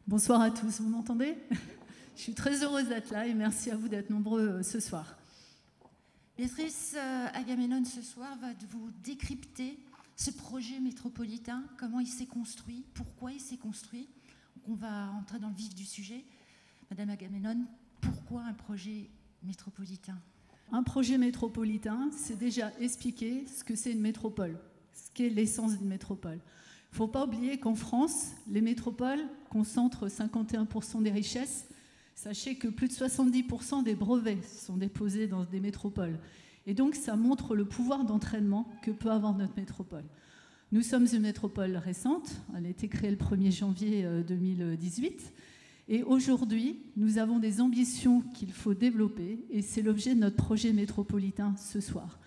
Bonsoir à tous, vous m'entendez? Je suis très heureuse d'être là et merci à vous d'être nombreux ce soir. Béatrice Agamemnon, ce soir, va vous décrypter ce projet métropolitain, comment il s'est construit, pourquoi il s'est construit. Donc on va rentrer dans le vif du sujet. Madame Agamemnon, pourquoi un projet métropolitain? Un projet métropolitain, c'est déjà expliquer ce que c'est une métropole, ce qu'est l'essence d'une métropole. Il ne faut pas oublier qu'en France, les métropoles concentrent 51% des richesses. Sachez que plus de 70% des brevets sont déposés dans des métropoles. Et donc, ça montre le pouvoir d'entraînement que peut avoir notre métropole. Nous sommes une métropole récente. Elle a été créée le 1er janvier 2018. Et aujourd'hui, nous avons des ambitions qu'il faut développer. Et c'est l'objet de notre projet métropolitain ce soir.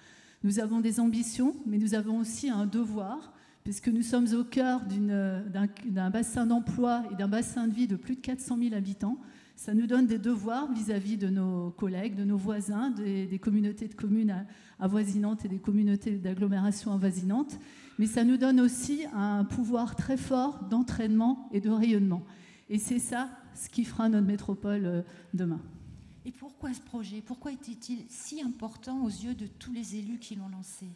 Nous avons des ambitions, mais nous avons aussi un devoir, puisque nous sommes au cœur d'un bassin d'emploi et d'un bassin de vie de plus de 400 000 habitants. Ça nous donne des devoirs vis-à-vis de nos collègues, de nos voisins, des communautés de communes avoisinantes et des communautés d'agglomération avoisinantes. Mais ça nous donne aussi un pouvoir très fort d'entraînement et de rayonnement. Et c'est ça ce qui fera notre métropole demain. Et pourquoi ce projet? Pourquoi était-il si important aux yeux de tous les élus qui l'ont lancé?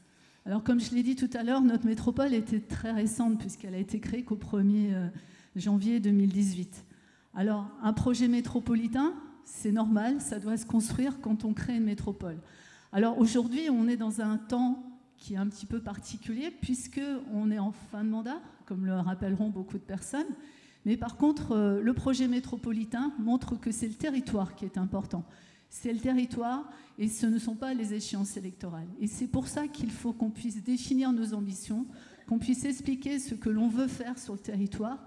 Alors, comme je l'ai dit tout à l'heure, notre métropole était très récente puisqu'elle a été créée qu'au 1er janvier 2018. Alors, un projet métropolitain, c'est normal, ça doit se construire quand on crée une métropole. Alors, aujourd'hui, on est dans un temps qui est un petit peu particulier puisqu'on est en fin de mandat, comme le rappelleront beaucoup de personnes. Mais par contre, le projet métropolitain montre que c'est le territoire qui est important. C'est le territoire et ce ne sont pas les échéances électorales. Et c'est pour ça qu'il faut qu'on puisse définir nos ambitions, qu'on puisse expliquer ce que l'on veut faire sur le territoire.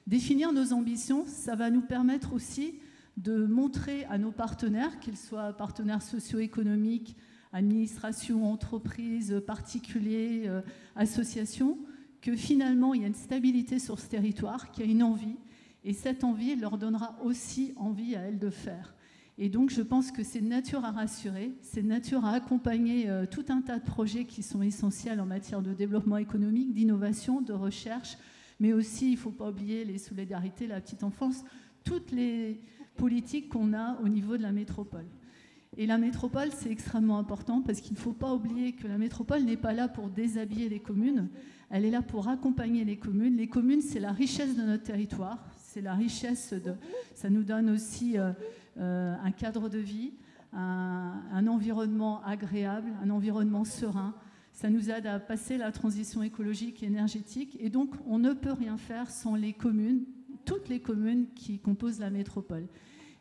Définir nos ambitions, ça va nous permettre aussi de montrer à nos partenaires, qu'ils soient partenaires socio-économiques, administrations, entreprises, particuliers, associations, que finalement il y a une stabilité sur ce territoire, qu'il y a une envie, et cette envie leur donnera aussi envie à elles de faire. Et donc, je pense que c'est de nature à rassurer, c'est de nature à accompagner tout un tas de projets qui sont essentiels en matière de développement économique, d'innovation, de recherche, mais aussi, il ne faut pas oublier les solidarités, la petite enfance, toutes les politiques qu'on a au niveau de la métropole. Et la métropole, c'est extrêmement important parce qu'il ne faut pas oublier que la métropole n'est pas là pour déshabiller les communes, elle est là pour accompagner les communes. Les communes, c'est la richesse de notre territoire, c'est la richesse de... Ça nous donne aussi... un cadre de vie, un environnement agréable, un environnement serein. Ça nous aide à passer la transition écologique et énergétique. Et donc, on ne peut rien faire sans les communes, toutes les communes qui composent la métropole.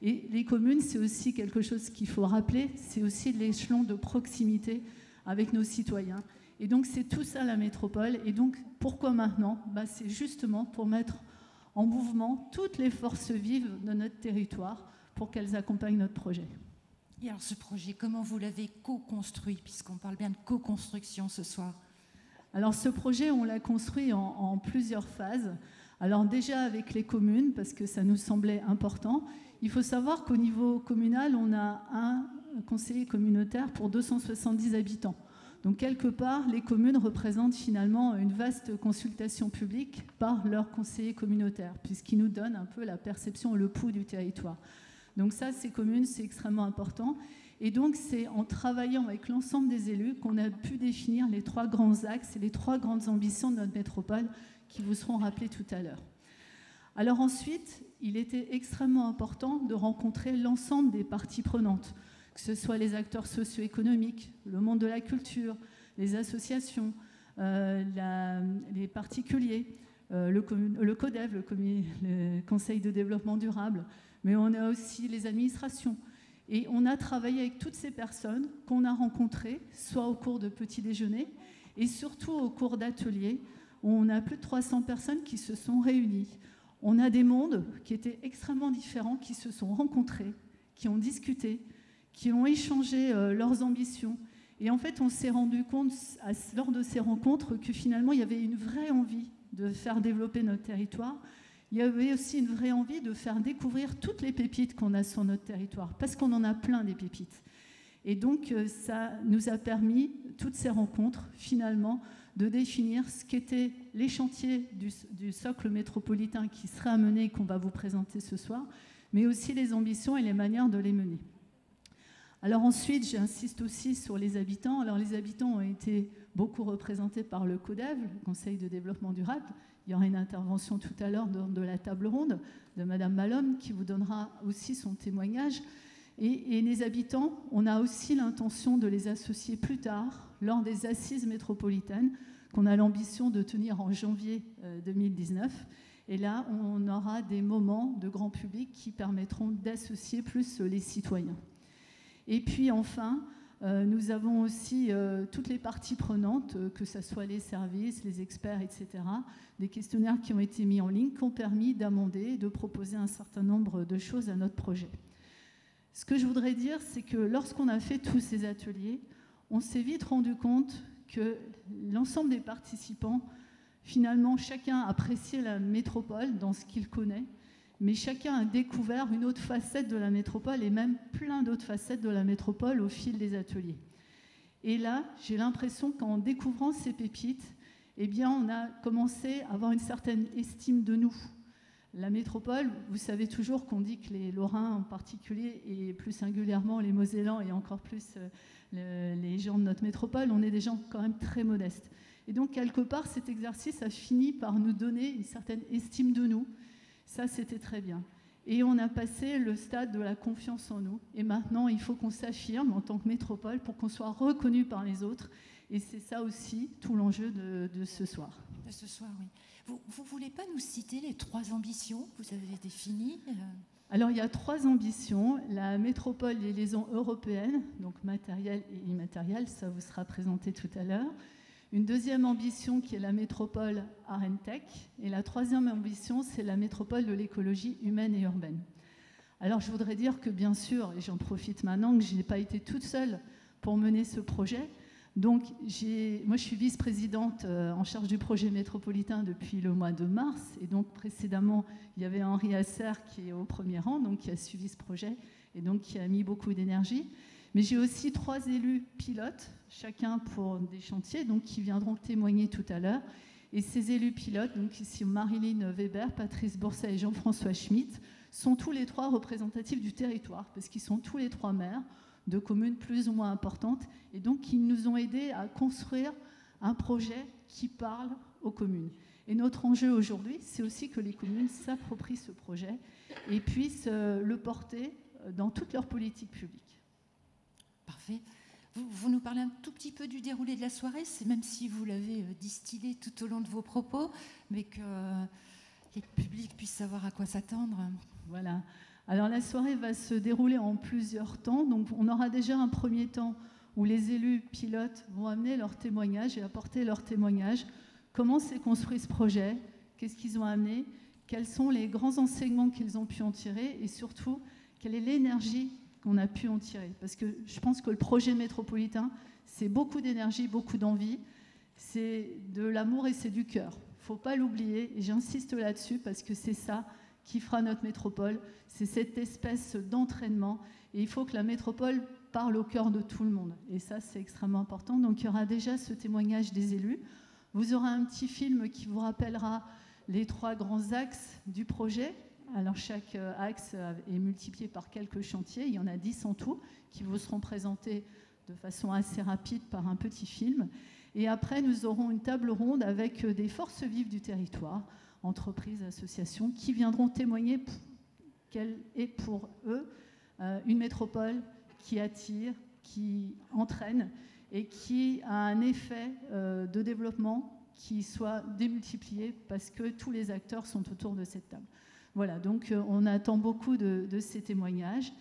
Et les communes, c'est aussi quelque chose qu'il faut rappeler, c'est aussi l'échelon de proximité avec nos citoyens. Et donc, c'est tout ça la métropole. Et donc, pourquoi maintenant? C'est justement pour mettre en mouvement toutes les forces vives de notre territoire pour qu'elles accompagnent notre projet. Et alors ce projet, comment vous l'avez co-construit, puisqu'on parle bien de co-construction ce soir? Alors ce projet, on l'a construit en plusieurs phases. Alors déjà avec les communes, parce que ça nous semblait important. Il faut savoir qu'au niveau communal, on a un conseiller communautaire pour 270 habitants. Donc quelque part, les communes représentent finalement une vaste consultation publique par leurs conseillers communautaires, puisqu'ils nous donnent un peu la perception et le pouls du territoire. Donc ça, ces communes, c'est extrêmement important. Et donc, c'est en travaillant avec l'ensemble des élus qu'on a pu définir les 3 grands axes et les 3 grandes ambitions de notre métropole qui vous seront rappelées tout à l'heure. Alors ensuite, il était extrêmement important de rencontrer l'ensemble des parties prenantes, que ce soit les acteurs socio-économiques, le monde de la culture, les associations, les particuliers, le CODEV, le Conseil de développement durable, mais on a aussi les administrations. Et on a travaillé avec toutes ces personnes qu'on a rencontrées, soit au cours de petits déjeuners, et surtout au cours d'ateliers, où on a plus de 300 personnes qui se sont réunies. On a des mondes qui étaient extrêmement différents, qui se sont rencontrés, qui ont discuté, qui ont échangé leurs ambitions. Et en fait, on s'est rendu compte, lors de ces rencontres, que finalement, il y avait une vraie envie de faire développer notre territoire. Il y avait aussi une vraie envie de faire découvrir toutes les pépites qu'on a sur notre territoire, parce qu'on en a plein des pépites. Et donc, ça nous a permis, toutes ces rencontres, finalement, de définir ce qu'étaient les chantiers du socle métropolitain qui seraient à mener et qu'on va vous présenter ce soir, mais aussi les ambitions et les manières de les mener. Alors ensuite, j'insiste aussi sur les habitants. Alors les habitants ont été beaucoup représentés par le CODEV, le Conseil de développement durable. Il y aura une intervention tout à l'heure de la table ronde de Madame Malhomme qui vous donnera aussi son témoignage. Et les habitants, on a aussi l'intention de les associer plus tard lors des assises métropolitaines qu'on a l'ambition de tenir en janvier 2019. Et là, on aura des moments de grand public qui permettront d'associer plus les citoyens. Et puis enfin, nous avons aussi toutes les parties prenantes, que ce soit les services, les experts, etc., des questionnaires qui ont été mis en ligne, qui ont permis d'amender et de proposer un certain nombre de choses à notre projet. Ce que je voudrais dire, c'est que lorsqu'on a fait tous ces ateliers, on s'est vite rendu compte que l'ensemble des participants, finalement, chacun appréciait la métropole dans ce qu'il connaît, mais chacun a découvert une autre facette de la métropole et même plein d'autres facettes de la métropole au fil des ateliers. Et là, j'ai l'impression qu'en découvrant ces pépites, eh bien, on a commencé à avoir une certaine estime de nous. La métropole, vous savez toujours qu'on dit que les Lorrains en particulier, et plus singulièrement les Mosellans et encore plus les gens de notre métropole, on est des gens quand même très modestes. Et donc, quelque part, cet exercice a fini par nous donner une certaine estime de nous. Ça, c'était très bien. Et on a passé le stade de la confiance en nous. Et maintenant, il faut qu'on s'affirme en tant que métropole pour qu'on soit reconnu par les autres. Et c'est ça aussi tout l'enjeu de ce soir. De ce soir, oui. Vous ne voulez pas nous citer les 3 ambitions que vous avez définies ? Alors, il y a 3 ambitions. La métropole des liaisons européennes, donc matérielles et immatérielles, ça vous sera présenté tout à l'heure. Une deuxième ambition qui est la métropole Arentech. Et la troisième ambition, c'est la métropole de l'écologie humaine et urbaine. Alors, je voudrais dire que, bien sûr, et j'en profite maintenant, que je n'ai pas été toute seule pour mener ce projet. Donc, moi, je suis vice-présidente en charge du projet métropolitain depuis le mois de mars. Et donc, précédemment, il y avait Henri Asser qui est au premier rang, donc qui a suivi ce projet et donc qui a mis beaucoup d'énergie. Mais j'ai aussi 3 élus pilotes, chacun pour des chantiers, donc qui viendront témoigner tout à l'heure. Et ces élus pilotes, donc ici Marilyn Weber, Patrice Bourset et Jean-François Schmitt, sont tous les 3 représentatifs du territoire, parce qu'ils sont tous les 3 maires de communes plus ou moins importantes, et donc ils nous ont aidés à construire un projet qui parle aux communes. Et notre enjeu aujourd'hui, c'est aussi que les communes s'approprient ce projet et puissent le porter dans toute leur politique publique. Parfait. Vous nous parlez un tout petit peu du déroulé de la soirée, c'est même si vous l'avez distillé tout au long de vos propos, mais que le public puisse savoir à quoi s'attendre. Voilà. Alors la soirée va se dérouler en plusieurs temps. Donc on aura déjà un premier temps où les élus pilotes vont amener leur témoignage et apporter leur témoignage. Comment s'est construit ce projet? Qu'est-ce qu'ils ont amené? Quels sont les grands enseignements qu'ils ont pu en tirer? Et surtout, quelle est l'énergie qu'on a pu en tirer? Parce que je pense que le projet métropolitain, c'est beaucoup d'énergie, beaucoup d'envie. C'est de l'amour et c'est du cœur. Il ne faut pas l'oublier. Et j'insiste là-dessus parce que c'est ça qui fera notre métropole, c'est cette espèce d'entraînement. Et il faut que la métropole parle au cœur de tout le monde. Et ça, c'est extrêmement important. Donc, il y aura déjà ce témoignage des élus. Vous aurez un petit film qui vous rappellera les 3 grands axes du projet. Alors, chaque axe est multiplié par quelques chantiers. Il y en a 10 en tout qui vous seront présentés de façon assez rapide par un petit film. Et après, nous aurons une table ronde avec des forces vives du territoire, entreprises, associations, qui viendront témoigner quelle est pour eux une métropole qui attire, qui entraîne et qui a un effet de développement qui soit démultiplié parce que tous les acteurs sont autour de cette table. Voilà, donc on attend beaucoup de ces témoignages.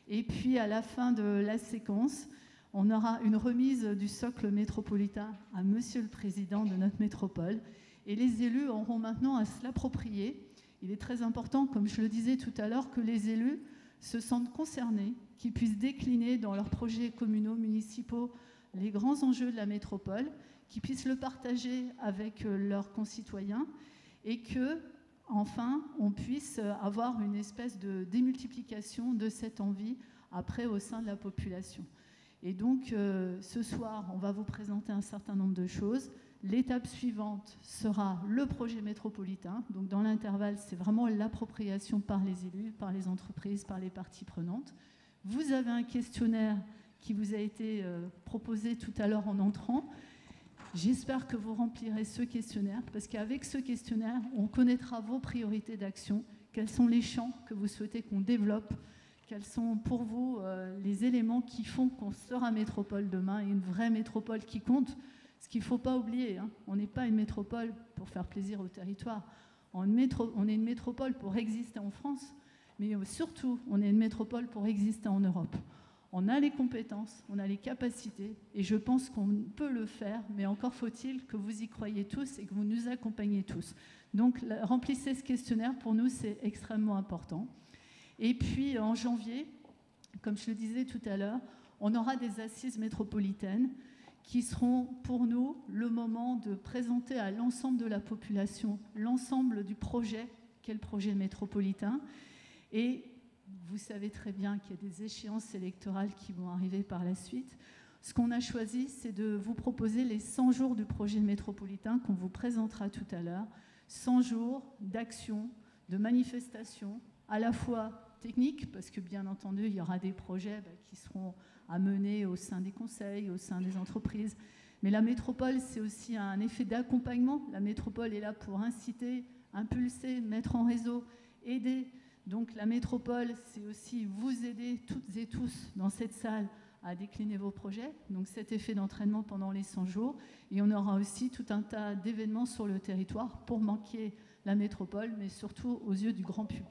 Et puis à la fin de la séquence, on aura une remise du socle métropolitain à Monsieur le Président de notre métropole. Et les élus auront maintenant à se l'approprier. Il est très important, comme je le disais tout à l'heure, que les élus se sentent concernés, qu'ils puissent décliner dans leurs projets communaux, municipaux, les grands enjeux de la métropole, qu'ils puissent le partager avec leurs concitoyens et que, enfin, on puisse avoir une espèce de démultiplication de cette envie après au sein de la population. Et donc, ce soir, on va vous présenter un certain nombre de choses. L'étape suivante sera le projet métropolitain. Donc dans l'intervalle, c'est vraiment l'appropriation par les élus, par les entreprises, par les parties prenantes. Vous avez un questionnaire qui vous a été proposé tout à l'heure en entrant. J'espère que vous remplirez ce questionnaire, parce qu'avec ce questionnaire, on connaîtra vos priorités d'action, quels sont les champs que vous souhaitez qu'on développe, quels sont pour vous les éléments qui font qu'on sera métropole demain, et une vraie métropole qui compte. Ce qu'il ne faut pas oublier, hein, on n'est pas une métropole pour faire plaisir au territoire. On est une métropole pour exister en France, mais surtout, on est une métropole pour exister en Europe. On a les compétences, on a les capacités, et je pense qu'on peut le faire, mais encore faut-il que vous y croyez tous et que vous nous accompagniez tous. Donc, remplissez ce questionnaire, pour nous, c'est extrêmement important. Et puis, en janvier, comme je le disais tout à l'heure, on aura des assises métropolitaines qui seront, pour nous, le moment de présenter à l'ensemble de la population l'ensemble du projet, qu'est le projet métropolitain. Et vous savez très bien qu'il y a des échéances électorales qui vont arriver par la suite. Ce qu'on a choisi, c'est de vous proposer les 100 jours du projet métropolitain qu'on vous présentera tout à l'heure. 100 jours d'action, de manifestation, à la fois techniques, parce que bien entendu, il y aura des projets qui seront à mener au sein des conseils, au sein des entreprises. Mais la métropole, c'est aussi un effet d'accompagnement. La métropole est là pour inciter, impulser, mettre en réseau, aider. Donc la métropole, c'est aussi vous aider toutes et tous dans cette salle à décliner vos projets. Donc cet effet d'entraînement pendant les 100 jours. Et on aura aussi tout un tas d'événements sur le territoire pour marquer la métropole, mais surtout aux yeux du grand public.